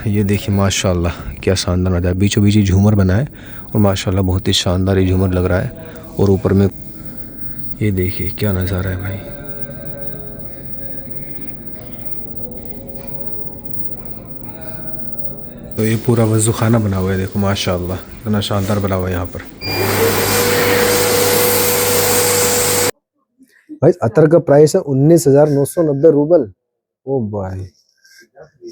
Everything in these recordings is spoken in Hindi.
ये देखिए माशाल्लाह क्या शानदार नज़ारा, बीचों बीच झूमर बना है और माशाल्लाह बहुत ही शानदार ये झूमर लग रहा है। और ऊपर में ये देखिए क्या नज़ारा है भाई। तो ये पूरा वज़ू खाना बना हुआ है, देखो माशाल्लाह इतना शानदार बना हुआ है यहाँ पर। भाई अतर का प्राइस है 19,990 रूबल। ओ भाई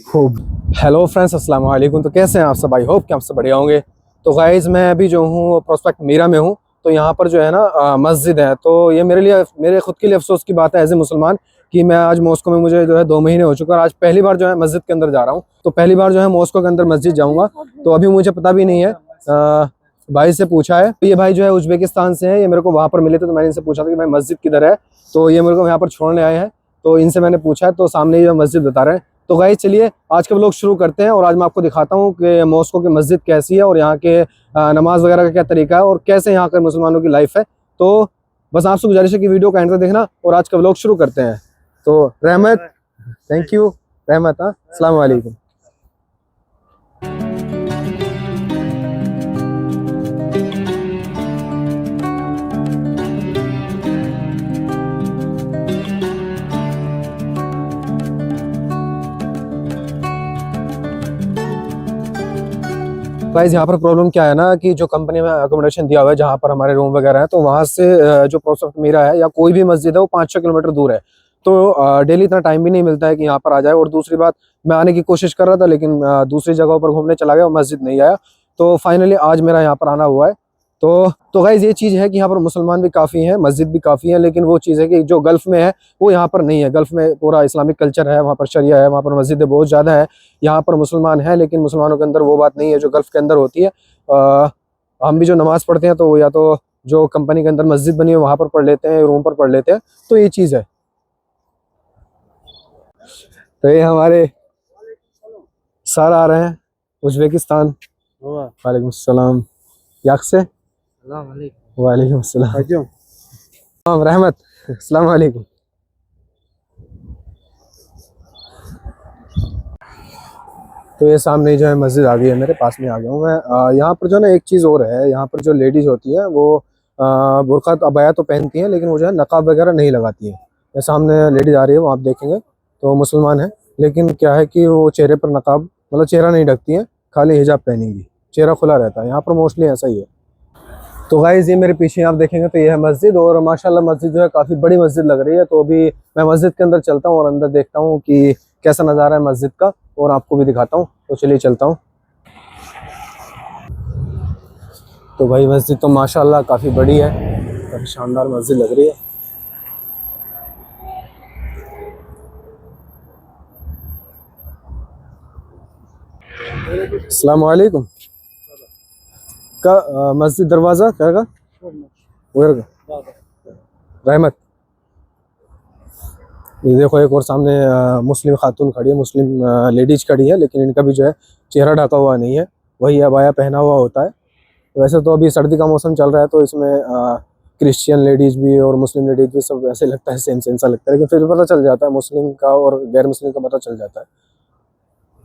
हो। हेलो फ्रेंड्स, अस्सलाम वालेकुम। तो कैसे हैं आप सब? आई होप कि आप सब बढ़िया होंगे। तो गाइज़ मैं अभी जो हूँ प्रोस्पेक्ट मीरा में हूँ। तो यहाँ पर जो है ना मस्जिद है। तो ये मेरे लिए, मेरे खुद के लिए अफसोस की बात है एज ए मुसलमान कि मैं आज मॉस्को में, मुझे जो है 2 महीने हो चुके हैं और आज पहली बार जो है मस्जिद के अंदर जा रहा हूँ। तो पहली बार जो है मॉस्को के अंदर मस्जिद जाऊँगा। तो अभी मुझे पता भी नहीं है, भाई से पूछा है। तो ये भाई जो है उज्बेकिस्तान से है, ये मेरे को वहाँ पर मिले थे। तो मैंने इनसे पूछा था कि भाई मस्जिद किधर है। तो ये मेरे को यहाँ पर छोड़ने आए हैं। तो इनसे मैंने पूछा है, तो सामने ये मस्जिद बता रहे हैं। तो गाइस चलिए आज के व्लॉग शुरू करते हैं और आज मैं आपको दिखाता हूँ कि मॉस्को की मस्जिद कैसी है और यहाँ के नमाज वगैरह का क्या तरीका है और कैसे यहाँ के मुसलमानों की लाइफ है। तो बस आपसे गुजारिश है कि वीडियो को एंड तक देखना और आज का व्लॉग शुरू करते हैं। तो रहमत, थैंक यू रहमत। हाँ, अस्सलाम वालेकुम। गाइस यहाँ पर प्रॉब्लम क्या है ना कि जो कंपनी में अकोमोडेशन दिया हुआ है, जहाँ पर हमारे रूम वगैरह है, तो वहाँ से जो प्रोस्पेक्ट मीरा है या कोई भी मस्जिद है वो 5-6 किलोमीटर दूर है। तो डेली इतना टाइम भी नहीं मिलता है कि यहाँ पर आ जाए। और दूसरी बात, मैं आने की कोशिश कर रहा था लेकिन दूसरी जगहों पर घूमने चला गया और मस्जिद नहीं आया। तो फाइनली आज मेरा यहाँ पर आना हुआ है। तो गाइस ये चीज़ है कि यहाँ पर मुसलमान भी काफ़ी हैं, मस्जिद भी काफ़ी है, लेकिन वो चीज़ है कि जो गल्फ़ में है वो यहाँ पर नहीं है। गल्फ़ में पूरा इस्लामिक कल्चर है, वहाँ पर शरिया है, वहाँ पर मस्जिदें बहुत ज़्यादा है। यहाँ पर मुसलमान है लेकिन मुसलमानों के अंदर वो बात नहीं है जो गल्फ़ के अंदर होती है। हम भी जो नमाज़ पढ़ते हैं तो या तो जो कंपनी के अंदर मस्जिद बनी है वहाँ पर पढ़ लेते हैं, रूम पर पढ़ लेते हैं। तो ये चीज़ है। तो ये हमारे सर आ रहे हैं उज्बेकिस्तान। वालेकुम सलाम। याक से वालेकुम सलाम। हाँ रहमत, अस्सलाम वालेकुम। तो ये सामने जो है मस्जिद आ गई है, मेरे पास में आ गया हूँ मैं। यहाँ पर जो ना एक चीज़ और है, यहाँ पर जो लेडीज़ होती हैं वो बुर्का अबाया तो पहनती हैं लेकिन वो जो है नकाब वगैरह नहीं लगाती हैं। ये सामने लेडीज़ आ रही है, वो आप देखेंगे तो मुसलमान है, लेकिन क्या है कि वो चेहरे पर नकाब, मतलब चेहरा नहीं ढकती हैं, खाली हिजाब पहनेंगी, चेहरा खुला रहता है। यहाँ पर मोस्टली ऐसा ही है। तो गाइस ये मेरे पीछे आप देखेंगे तो ये है मस्जिद और माशाल्लाह मस्जिद जो है काफ़ी बड़ी मस्जिद लग रही है। तो अभी मैं मस्जिद के अंदर चलता हूँ और अंदर देखता हूँ कि कैसा नज़ारा है मस्जिद का और आपको भी दिखाता हूँ। तो चलिए चलता हूँ। तो भाई मस्जिद तो माशाल्लाह काफ़ी बड़ी है, काफ़ी शानदार मस्जिद लग रही है। अस्सलाम वालेकुम। का मस्जिद दरवाज़ा क्या का उधर का रहमत। ये देखो एक और सामने मुस्लिम खातून खड़ी है, मुस्लिम लेडीज खड़ी है, लेकिन इनका भी जो है चेहरा ढका हुआ नहीं है, वही अबाया पहना हुआ होता है। वैसे तो अभी सर्दी का मौसम चल रहा है तो इसमें क्रिश्चियन लेडीज़ भी और मुस्लिम लेडीज़ भी सब ऐसे लगता है, सेम सेम सा लगता है, लेकिन फिर भी पता चल जाता है मुस्लिम का और गैर मुस्लिम का पता चल जाता है।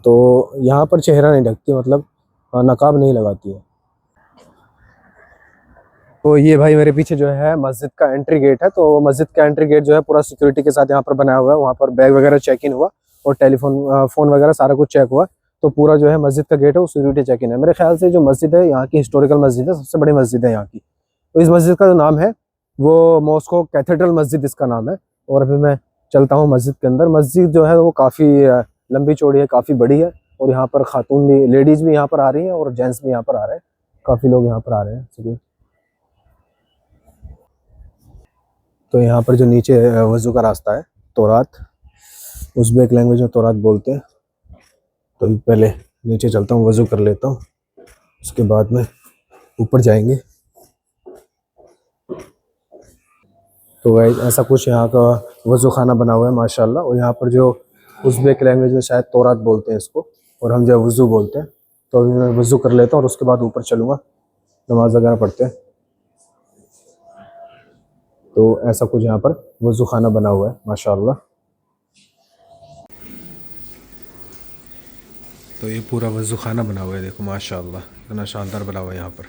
तो यहाँ पर चेहरा नहीं ढकती, मतलब नकाब नहीं लगाती है। तो ये भाई मेरे पीछे जो है मस्जिद का एंट्री गेट है। तो मस्जिद का एंट्री गेट जो है पूरा सिक्योरिटी के साथ यहाँ पर बनाया हुआ है। वहाँ पर बैग वगैरह चेक इन हुआ और टेलीफोन फ़ोन वगैरह सारा कुछ चेक हुआ। तो पूरा जो है मस्जिद का गेट है वो सिक्योरिटी चेक इन है। मेरे ख्याल से जो मस्जिद है यहाँ की हिस्टोरिकल मस्जिद है, सबसे बड़ी मस्जिद है यहाँ की। तो इस मस्जिद का जो नाम है वो मॉस्को कैथेड्रल मस्जिद इसका नाम है। और अभी मैं चलता हूँ मस्जिद के अंदर। मस्जिद जो है वो काफ़ी लंबी चौड़ी है, काफ़ी बड़ी है और यहाँ पर खातून भी, लेडीज़ भी यहाँ पर आ रही हैं और जेंट्स भी यहाँ पर आ रहे हैं, काफ़ी लोग यहाँ पर आ रहे हैं। तो यहाँ पर जो नीचे वज़ू का रास्ता है, तौरात, उज़्बेक लैंग्वेज में तौरात बोलते हैं। तो पहले नीचे चलता हूँ, वज़ू कर लेता हूँ, उसके बाद में ऊपर जाएंगे। तो गाइस ऐसा कुछ यहाँ का वज़ू खाना बना हुआ है माशाल्लाह। और यहाँ पर जो उज़्बेक लैंग्वेज में शायद तौरात बोलते हैं इसको, और हम जो वज़ू बोलते हैं। तो अभी मैं वज़ू कर लेता हूँ और उसके बाद ऊपर चलूँगा, नमाज वगैरह पढ़ते हैं। तो ऐसा कुछ यहाँ पर वज़ू खाना बना हुआ है माशाल्लाह। तो ये पूरा वज़ू खाना बना हुआ है, देखो माशाल्लाह इतना शानदार बना हुआ है यहाँ पर।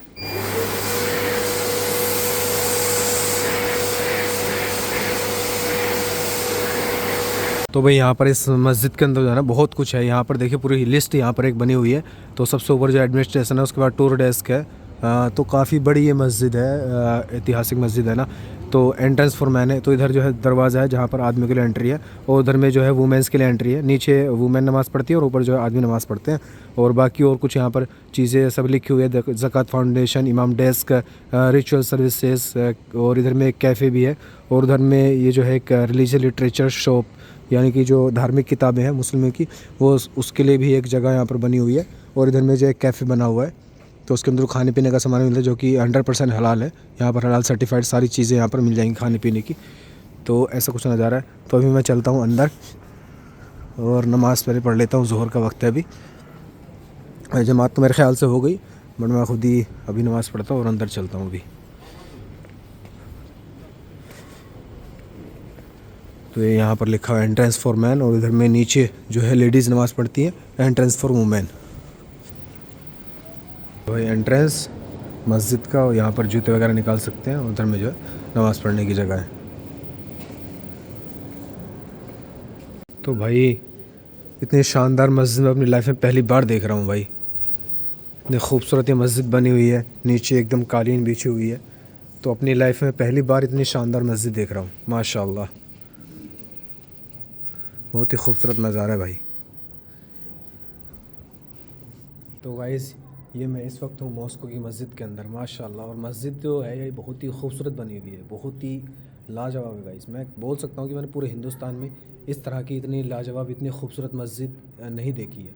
तो भाई यहाँ पर इस मस्जिद के अंदर जो है ना बहुत कुछ है। यहाँ पर देखिए पूरी लिस्ट यहाँ पर एक बनी हुई है। तो सबसे ऊपर जो एडमिनिस्ट्रेशन है, उसके बाद टूर डेस्क है। तो काफ़ी बड़ी ये मस्जिद है, ऐतिहासिक मस्जिद है ना। तो एंट्रेंस फॉर मैन है, तो इधर जो है दरवाज़ा है जहाँ पर आदमी के लिए एंट्री है, और उधर में जो है वुमेंस के लिए एंट्री है। नीचे वुमेन नमाज़ पढ़ती है और ऊपर जो है आदमी नमाज़ पढ़ते हैं। और बाकी और कुछ यहाँ पर चीज़ें सब लिखी हुई है, ज़कात फाउंडेशन, इमाम डेस्क, रिचुअल सर्विसेज, और इधर में एक कैफ़े भी है। और उधर में ये जो है एक रिलीजियस लिटरेचर शॉप, यानी कि जो धार्मिक किताबें हैं मुस्लिमों की, वो उसके लिए भी एक जगह यहाँ पर बनी हुई है। और इधर में जो एक कैफ़े बना हुआ है, तो उसके अंदर खाने पीने का सामान मिलता है जो कि 100% हलाल है। यहाँ पर हलाल सर्टिफाइड सारी चीज़ें यहाँ पर मिल जाएंगी खाने पीने की। तो ऐसा कुछ नज़ारा है। तो अभी मैं चलता हूँ अंदर और नमाज़ पहले पढ़ लेता हूँ, ज़ोहर का वक्त है अभी। जमात तो मेरे ख्याल से हो गई, बट मैं खुद ही अभी नमाज़ पढ़ता हूँ और अंदर चलता हूँ अभी। तो ये यहाँ पर लिखा है एंट्रेंस फॉर मैन, और इधर में नीचे जो है लेडीज़ नमाज़ पढ़ती हैं, एंट्रेंस फॉर वुमेन। तो ये एंट्रेंस मस्जिद का, और यहाँ पर जूते वगैरह निकाल सकते हैं। उधर में जो है नमाज़ पढ़ने की जगह है। तो भाई इतनी शानदार मस्जिद मैं अपनी लाइफ में पहली बार देख रहा हूँ भाई। इतनी खूबसूरत ये मस्जिद बनी हुई है, नीचे एकदम कालीन बिछी हुई है। तो अपनी लाइफ में पहली बार इतनी शानदार मस्जिद देख रहा हूँ माशाल्लाह। बहुत ही खूबसूरत नज़ारा है भाई। तो गाइस ये मैं इस वक्त हूँ मॉस्को की मस्जिद के अंदर माशाल्लाह। और मस्जिद जो है ये बहुत ही खूबसूरत बनी हुई है, बहुत ही लाजवाब है गाइस। मैं बोल सकता हूँ कि मैंने पूरे हिंदुस्तान में इस तरह की इतनी लाजवाब, इतनी खूबसूरत मस्जिद नहीं देखी है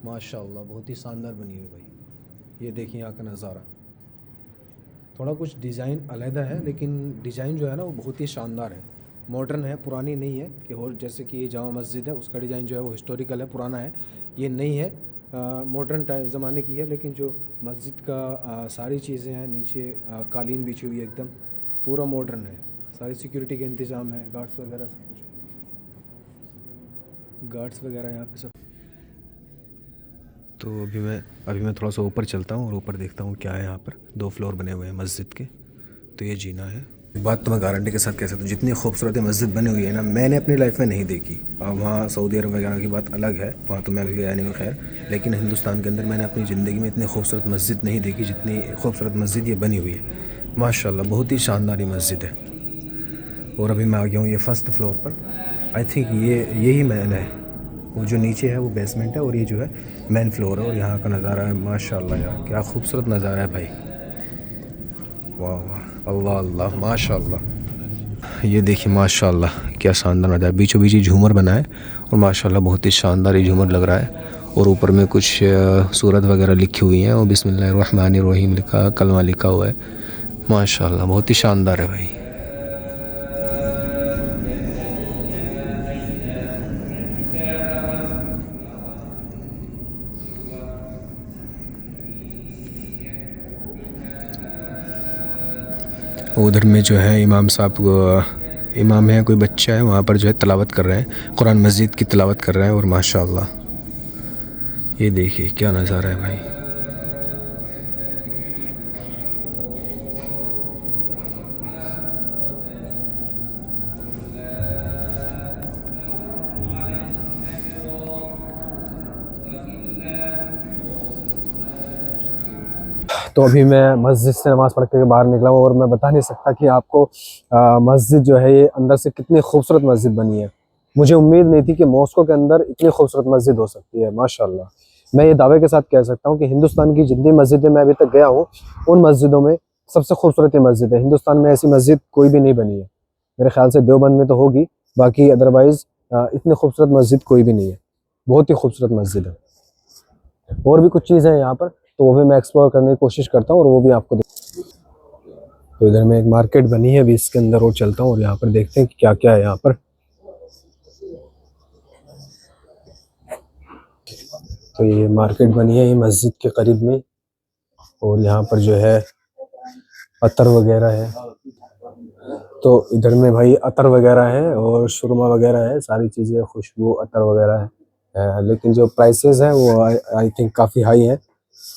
माशाल्लाह। बहुत ही शानदार बनी हुई है भाई। ये देखिए यहाँ का नज़ारा, थोड़ा कुछ डिज़ाइन अलहदा है, लेकिन डिज़ाइन जो है ना वो बहुत ही शानदार है, मॉडर्न है, पुरानी नहीं है कि और जैसे कि ये जामा मस्जिद है उसका डिज़ाइन जो है वो हिस्टोरिकल है, पुराना है। ये नहीं है, मॉडर्न टाइम ज़माने की है। लेकिन जो मस्जिद का सारी चीज़ें हैं, नीचे कालीन बिछी हुई है, एकदम पूरा मॉडर्न है। सारी सिक्योरिटी के इंतज़ाम है, गार्ड्स वगैरह सब कुछ, गार्ड्स वगैरह यहाँ पे सब। तो अभी मैं थोड़ा सा ऊपर चलता हूँ और ऊपर देखता हूँ क्या है। यहाँ पर 2 फ्लोर बने हुए हैं मस्जिद के। तो ये जीना है। एक बात तो मैं गारंटी के साथ कह सकता हूँ, जितनी खूबसूरत मस्जिद बनी हुई है ना, मैंने अपनी लाइफ में नहीं देखी। अब वहाँ सऊदी अरब वगैरह की बात अलग है, वहाँ तो मैं भी गया नहीं हूँ खैर। लेकिन हिंदुस्तान के अंदर मैंने अपनी ज़िंदगी में इतनी खूबसूरत मस्जिद नहीं देखी जितनी खूबसूरत मस्जिद ये बनी हुई है माशाल्लाह। बहुत ही शानदार मस्जिद है। और अभी मैं आ गया हूँ ये फर्स्ट फ्लोर पर। आई थिंक यही मैन है, वो जो नीचे है वो बेसमेंट है, और ये जो है मेन फ्लोर है। और यहाँ का नज़ारा है माशाल्लाह, यार क्या खूबसूरत नज़ारा है भाई। वाह वाह, अल्लाह अल्लाह माशाल्लाह। ये देखिए माशाल्लाह क्या शानदार नज़ारा, बीचों बीच झूमर बना है, और माशाल्लाह बहुत ही शानदार ये झूमर लग रहा है। और ऊपर में कुछ सूरत वगैरह लिखी हुई हैं, और बिस्मिल्लाहिर्रहमानिर्रहीम लिखा, कलमा लिखा हुआ है माशाल्लाह। बहुत ही शानदार है भाई। उधर में जो है इमाम साहब, इमाम है, कोई बच्चा है वहाँ पर जो है तिलावत कर रहे हैं, कुरान मस्जिद की तिलावत कर रहे हैं। और माशाल्लाह ये देखिए क्या नज़ारा है भाई। तो अभी मैं मस्जिद से नमाज़ पढ़ के बाहर निकला हूँ, और मैं बता नहीं सकता कि आपको मस्जिद जो है ये अंदर से कितनी खूबसूरत मस्जिद बनी है। मुझे उम्मीद नहीं थी कि मॉस्को के अंदर इतनी खूबसूरत मस्जिद हो सकती है माशाल्लाह। मैं ये दावे के साथ कह सकता हूँ कि हिंदुस्तान की जितनी मस्जिदें मैं अभी तक गया हूँ, उन मस्जिदों में सबसे खूबसूरत ये मस्जिद है। हिंदुस्तान में ऐसी मस्जिद कोई भी नहीं बनी है, मेरे ख्याल से देवबंद में तो होगी, बाकी अदरवाइज़ इतनी खूबसूरत मस्जिद कोई भी नहीं है। बहुत ही खूबसूरत मस्जिद है। और भी कुछ चीज़ें हैं यहाँ पर, तो वो भी मैं एक्सप्लोर करने की कोशिश करता हूँ, और वो भी आपको तो इधर में एक मार्केट बनी है, अभी इसके अंदर और चलता हूँ और यहाँ पर देखते हैं कि क्या क्या है यहाँ पर। तो ये मार्केट बनी है ये मस्जिद के करीब में, और यहाँ पर जो है अतर वगैरह है। तो इधर में भाई अतर वगैरह है और सुरमा वगैरह है, सारी चीज़ें, खुशबू, अतर वगैरह है लेकिन जो प्राइसेस हैं वो आई थिंक काफ़ी हाई हैं।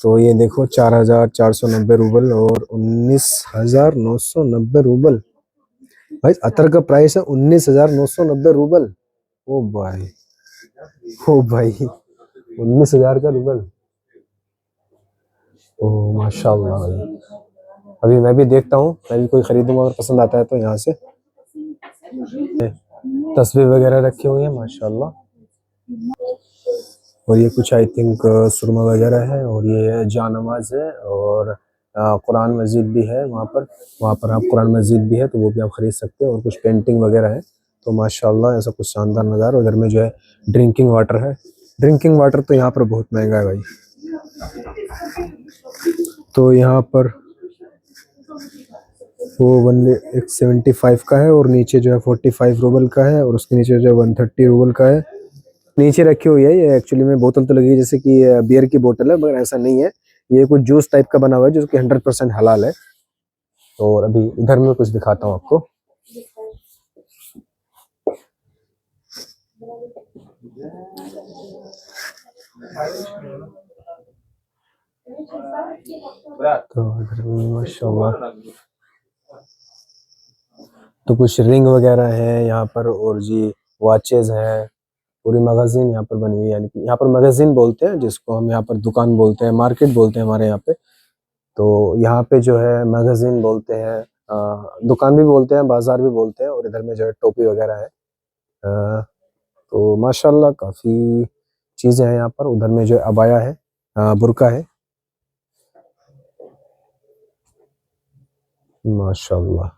तो ये देखो 4,490 रूबल और 19,990 रूबल। भाई अतर का प्राइस है 19,990 रूबल। ओ भाई, ओ भाई, 19,000 का रूबल। ओ माशाल्लाह भाई। अभी मैं भी देखता हूँ, मैं भी कोई खरीदूंगा, अगर पसंद आता है तो यहाँ से। तस्वीर वगैरह रखी हुई है माशाल्लाह। और ये कुछ आई थिंक सुरमा वगैरह है, और ये जानमाज है, और कुरान मस्जिद भी है वहाँ पर आप कुरान मस्जिद भी है तो वो भी आप खरीद सकते हो, और कुछ पेंटिंग वगैरह है। तो माशाल्लाह ऐसा कुछ शानदार नज़ारा। उधर में जो है ड्रिंकिंग वाटर है। ड्रिंकिंग वाटर तो यहाँ पर बहुत महंगा है भाई। तो यहाँ पर वो वनली एक 75 का है, और नीचे जो है 45 रूबल का है, और उसके नीचे जो है 130 रूबल का है। नीचे रखी हुई है ये, एक्चुअली में बोतल तो लगी है जैसे कि बियर की बोतल है, मगर ऐसा नहीं है। ये कुछ जूस टाइप का बना हुआ है जो कि 100% हलाल है। और अभी इधर में कुछ दिखाता हूँ आपको। तो इधर में माशाल्लाह तो कुछ रिंग वगैरह है यहाँ पर, और जी वॉचेज हैं। पूरी मैगजीन यहाँ पर बनी हुई है, यानी कि यहाँ पर मैगजीन बोलते हैं जिसको हम यहाँ पर दुकान बोलते हैं, मार्केट बोलते हैं हमारे यहाँ पे। तो यहाँ पे जो है मैगजीन बोलते हैं, दुकान भी बोलते हैं, बाजार भी बोलते हैं। और इधर में जो है टोपी वगैरह है। तो माशाल्लाह काफ़ी चीज़ें हैं यहाँ पर। उधर में जो है अबाया है, बुर्का है माशाल्लाह।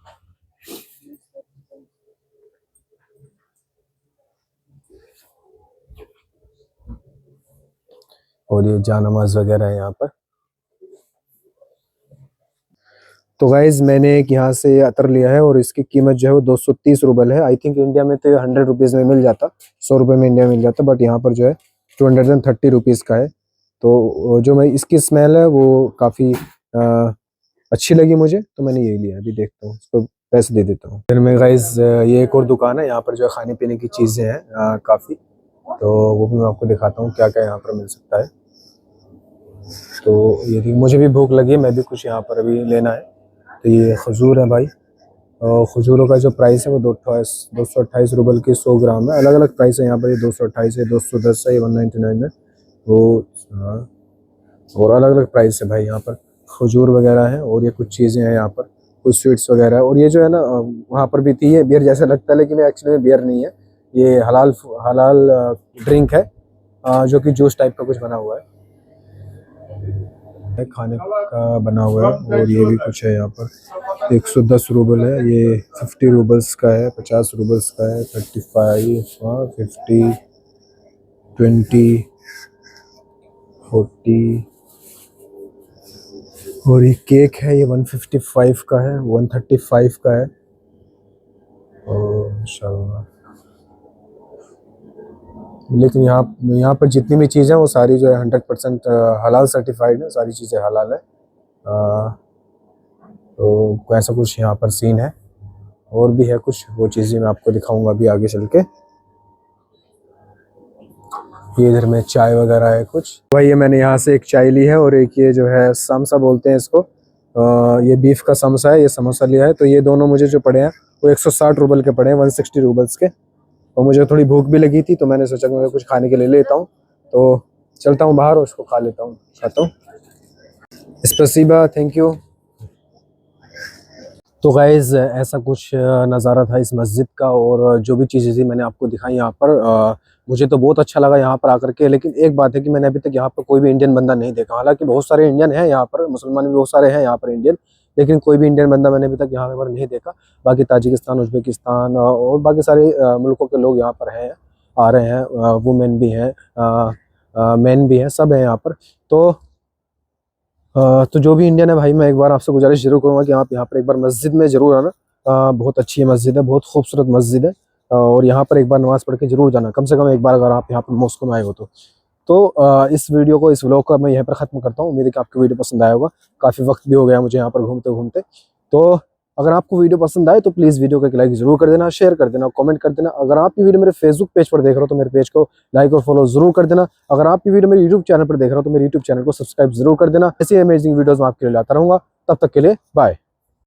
और ये जानमाज वगैरह है यहाँ पर। तो गाइज मैंने एक यहाँ से अतर लिया है, और इसकी कीमत जो है वो 230 रूबल है। आई थिंक इंडिया में तो ये 100 रुपीज़ में मिल जाता, 100 रुपये में इंडिया में मिल जाता, बट यहाँ पर जो है 230 रुपीज़ का है। तो जो मैं इसकी स्मेल है वो काफ़ी अच्छी लगी मुझे, तो मैंने यही लिया। अभी देखता हूँ, इसको पैसे दे देता हूँ। फिर मैं गाइज ये एक और दुकान है, यहाँ पर जो है खाने पीने की चीज़ें हैं काफ़ी। तो वो भी मैं आपको दिखाता हूँ क्या क्या यहाँ पर मिल सकता है। तो ये मुझे भी भूख लगी है, मैं भी कुछ यहाँ पर अभी लेना है। तो ये खजूर है भाई, और खजूरों का जो प्राइस है वो 228 रूबल की 100 ग्राम है। अलग अलग प्राइस है यहाँ पर, ये 228 है, 210 है, 199 है वो। हाँ, और अलग अलग प्राइस है भाई यहाँ पर। खजूर वगैरह है, और ये कुछ चीज़ें हैं यहाँ पर, कुछ स्वीट्स वगैरह है। और ये जो है ना वहाँ पर भी थी, ये बियर जैसा लगता है लेकिन एक्चुअली में बियर नहीं है, ये हलाल हलाल ड्रिंक है, जो कि जूस टाइप का कुछ बना हुआ है, खाने का बना हुआ है। और ये भी कुछ है यहाँ पर। 110 रूबल है ये, 50 रूबल्स का है, 50 रूबल्स का है, 35, हाँ 50, 20, 40। और ये केक है, ये 155 का है, 135 का है। और इंशाल्लाह, लेकिन यहाँ पर जितनी भी चीज़ें वो सारी जो है 100% हलाल सर्टिफाइड है, सारी चीज़ें हलाल है। तो ऐसा कुछ यहाँ पर सीन है। और भी है कुछ, वो चीज़ें मैं आपको दिखाऊंगा अभी आगे चल के। ये इधर में चाय वगैरह है कुछ भाई। ये मैंने यहाँ से एक चाय ली है, और एक ये जो है समोसा बोलते हैं इसको, ये बीफ का समोसा है, ये समोसा लिया है। तो ये दोनों मुझे जो पड़े हैं वो 160 रूबल के पड़े हैं, 160 रूबल्स के। और मुझे थोड़ी भूख भी लगी थी, तो मैंने सोचा कि मैं कुछ खाने के लिए लेता हूँ। तो चलता हूँ बाहर और उसको खा लेता हूँ, खाता हूँ। स्पेसिबा, थैंक यू। तो गाइज़ ऐसा कुछ नज़ारा था इस मस्जिद का, और जो भी चीज़ें थी मैंने आपको दिखाई यहाँ पर। मुझे तो बहुत अच्छा लगा यहाँ पर आकर के। लेकिन एक बात है कि मैंने अभी तक यहाँ पर कोई भी इंडियन बंदा नहीं देखा। हालांकि बहुत सारे इंडियन हैं यहाँ पर, मुसलमान भी बहुत सारे हैं यहाँ पर इंडियन, लेकिन कोई भी इंडियन बंदा मैंने अभी तक यहाँ पर नहीं देखा। बाकी ताजिकिस्तान, उज़्बेकिस्तान और बाकी सारे मुल्कों के लोग यहाँ पर हैं, आ रहे हैं, वुमेन भी हैं, मैन भी हैं, सब हैं यहाँ पर। तो जो भी इंडियन है भाई, मैं एक बार आपसे गुजारिश जरूर करूँगा कि आप यहाँ पर एक बार मस्जिद में जरूर आना। बहुत अच्छी मस्जिद है, बहुत खूबसूरत मस्जिद है, और यहाँ पर एक बार नमाज़ पढ़ के जरूर जाना, कम से कम एक बार, अगर आप यहाँ पर मॉस्को में आए हो तो। इस वीडियो को, इस व्लॉग को मैं यहीं पर ख़त्म करता हूँ। उम्मीद है कि आपको वीडियो पसंद आया होगा। काफ़ी वक्त भी हो गया मुझे यहाँ पर घूमते घूमते। तो अगर आपको वीडियो पसंद आए तो प्लीज़ वीडियो को एक लाइक जरूर कर देना, शेयर कर देना, कमेंट कर देना। अगर आप ये वीडियो मेरे फेसबुक पेज पर देख रहे हो तो मेरे पेज को लाइक और फॉलो जरूर कर देना। अगर आप ये वीडियो मेरे यूट्यूब चैनल पर देख रहे हो तो मेरे यूट्यूब चैनल को सब्सक्राइब जरूर कर देना। ऐसी अमेजिंग वीडियोज़ मैं आपके लिए लाता रहूँगा। तब तक के लिए बाय।